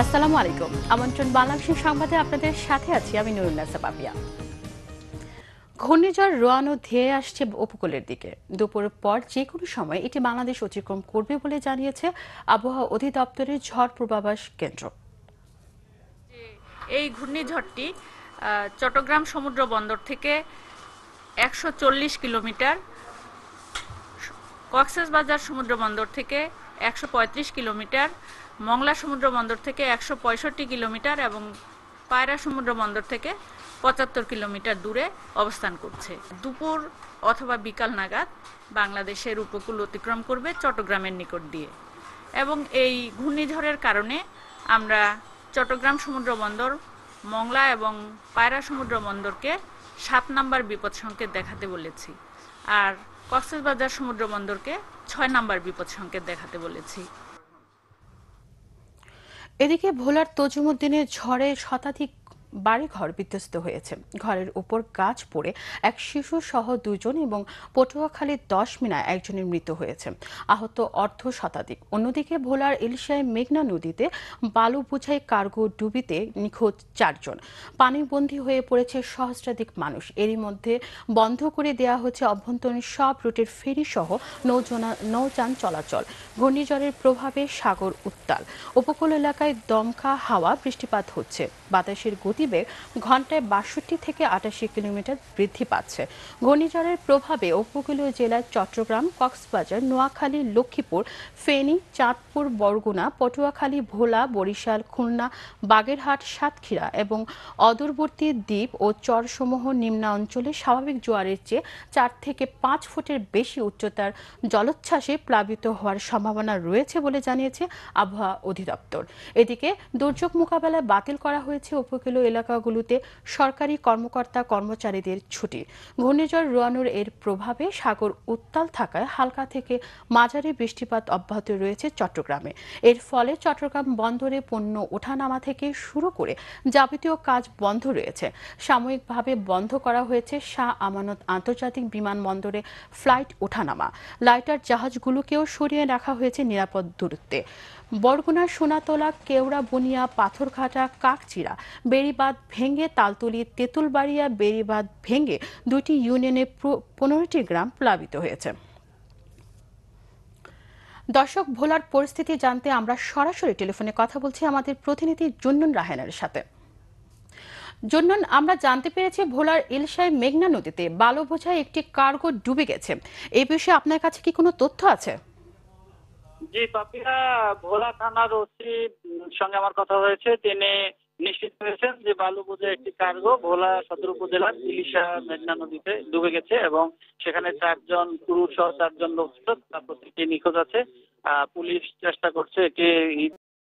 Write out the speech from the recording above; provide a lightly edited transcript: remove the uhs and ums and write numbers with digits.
আসসালামু আলাইকুম। আমন্ত্রণ বাংলাদেশের সংবাদে আপনাদের সাথে আছি আমি নুরুন্নাসা পাপিয়া। ঘূর্ণিঝড় রোয়ানু ধেয়ে আসছে উপকূলের দিকে। দুপুরের পর যে কোনো সময় এটি বাংলাদেশ অতিক্রম করবে বলে জানিয়েছে আবহাওয়া অধিদপ্তরের ঝড় পূর্বাভাস কেন্দ্র। এই ঘূর্ণিঝড়টি চট্টগ্রাম সমুদ্র বন্দর থেকে ১৪০ কিলোমিটার, কক্সবাজার সমুদ্র বন্দর থেকে ১৩৫ কিলোমিটার, মংলা সমুদ্র বন্দর থেকে ১৬৫ কিলোমিটার এবং পায়রা সমুদ্র বন্দর থেকে ৭৫ কিলোমিটার দূরে অবস্থান করছে। দুপুর অথবা বিকাল নাগাদ বাংলাদেশের উপকূল অতিক্রম করবে চট্টগ্রামের নিকট দিয়ে এবং এই ঘূর্ণিঝড়ের কারণে আমরা চট্টগ্রাম সমুদ্র বন্দর, মংলা এবং পায়রা সমুদ্র বন্দরকে ৭ নম্বর বিপদ সংকেত দেখাতে বলেছি, আর কক্সবাজার সমুদ্র বন্দরকে ৬ নম্বর বিপদ সংকেত দেখাতে বলেছি। এদিকে ভোলার তজুমুদ্দিনের ঝড়ে শতাধিক বাড়িঘর বিধ্বস্ত হয়েছে। ঘরের উপর গাছ পড়ে এক শিশু সহ দুজন এবং পটুয়াখালীর ১০ মিনায় একজনের মৃত্যু হয়েছে, আহত অর্ধ শতাধিক। অন্যদিকে ভোলার ইলশায় মেঘনা নদীতে বালু বোঝাই কার্গো ডুবিতে নিখোঁজ ৪ জন। পানিবন্দী হয়ে পড়েছে সহস্রাধিক মানুষ। এরই মধ্যে বন্ধ করে দেওয়া হচ্ছে অভ্যন্তরীণ সব রুটের ফেরি সহ নৌযান চলাচল। ঘূর্ণিঝড়ের প্রভাবে সাগর উত্তাল। উপকূল এলাকায় দমকা হাওয়া, বৃষ্টিপাত হচ্ছে। বাতাসের গতিবেগ ঘন্টায় ৬২ থেকে ৮৮ কিলোমিটার বৃদ্ধি পাচ্ছে। ঘূর্ণিঝড়ের প্রভাবে উপকূলীয় জেলায় চট্টগ্রাম, কক্সবাজার, নোয়াখালী, লক্ষ্মীপুর, ফেনী, চাঁদপুর, বরগুনা, পটুয়াখালী, ভোলা, বরিশাল, খুলনা, বাগেরহাট, সাতক্ষীরা এবং অদূরবর্তী দ্বীপ ও চরসমূহ নিম্নাঞ্চলে স্বাভাবিক জোয়ারের চেয়ে ৪ থেকে ৫ ফুটের বেশি উচ্চতার জলোচ্ছ্বাসে প্লাবিত হওয়ার সম্ভাবনা রয়েছে বলে জানিয়েছে আবহাওয়া অধিদপ্তর। এদিকে দুর্যোগ মোকাবেলায় বাতিল করা হয়েছে উপকূলীয় এলাকাগুলোতে সরকারি কর্মকর্তা কর্মচারীদের ছুটি। ঘূর্ণিঝড় রোয়ানুর এর প্রভাবে সাগর উত্তাল থাকায় হালকা থেকে মাঝারি বৃষ্টিপাত অব্যাহত রয়েছে চট্টগ্রামে। এর ফলে চট্টগ্রাম বন্দরে পণ্য ওঠানামা থেকে শুরু করে যাবতীয় কাজ বন্ধ রয়েছে। সাময়িকভাবে বন্ধ করা হয়েছে শাহ আমানত আন্তর্জাতিক বিমানবন্দরে ফ্লাইট ওঠানামা। লাইটার জাহাজগুলোকেও সরিয়ে রাখা হয়েছে নিরাপদ দূরত্বে। বরগুনা, সোনাতলা, কেওড়া বুনিয়া, পাথরঘাটা, কাকচিড়া বেড়িবাঁধ ভেঙে তালতলী, তেঁতুলবাড়িয়া বেড়িবাঁধ ভেঙে ২টি ইউনিয়নের ১৫টি গ্রাম প্লাবিত হয়েছে। দর্শক, ভোলার পরিস্থিতি জানতে আমরা সরাসরি টেলিফোনে কথা বলছি আমাদের প্রতিনিধি জুন্নুন রাহানের সাথে। জুন্নুন, আমরা জানতে পেরেছি ভোলার ইলশায় মেঘনা নদীতে বালু বোঝাই একটি কার্গো ডুবে গেছে। এই বিষয়ে আপনার কাছে কি কোনো তথ্য আছে? জি পাপিয়া, ভোলা থানার ওসি সঙ্গে আমার কথা হয়েছে। তিনি নিশ্চিত হয়েছেন যে বালু বোঝাই একটি কার্গো ভোলা সদর উপজেলার ইলিশা মেঘনা নদীতে ডুবে গেছে এবং সেখানে ৪ জন পুরুষ সহ ৪ জন লোক ছিল, তার প্রত্যেকটি নিখোঁজ আছে। পুলিশ চেষ্টা করছে এটি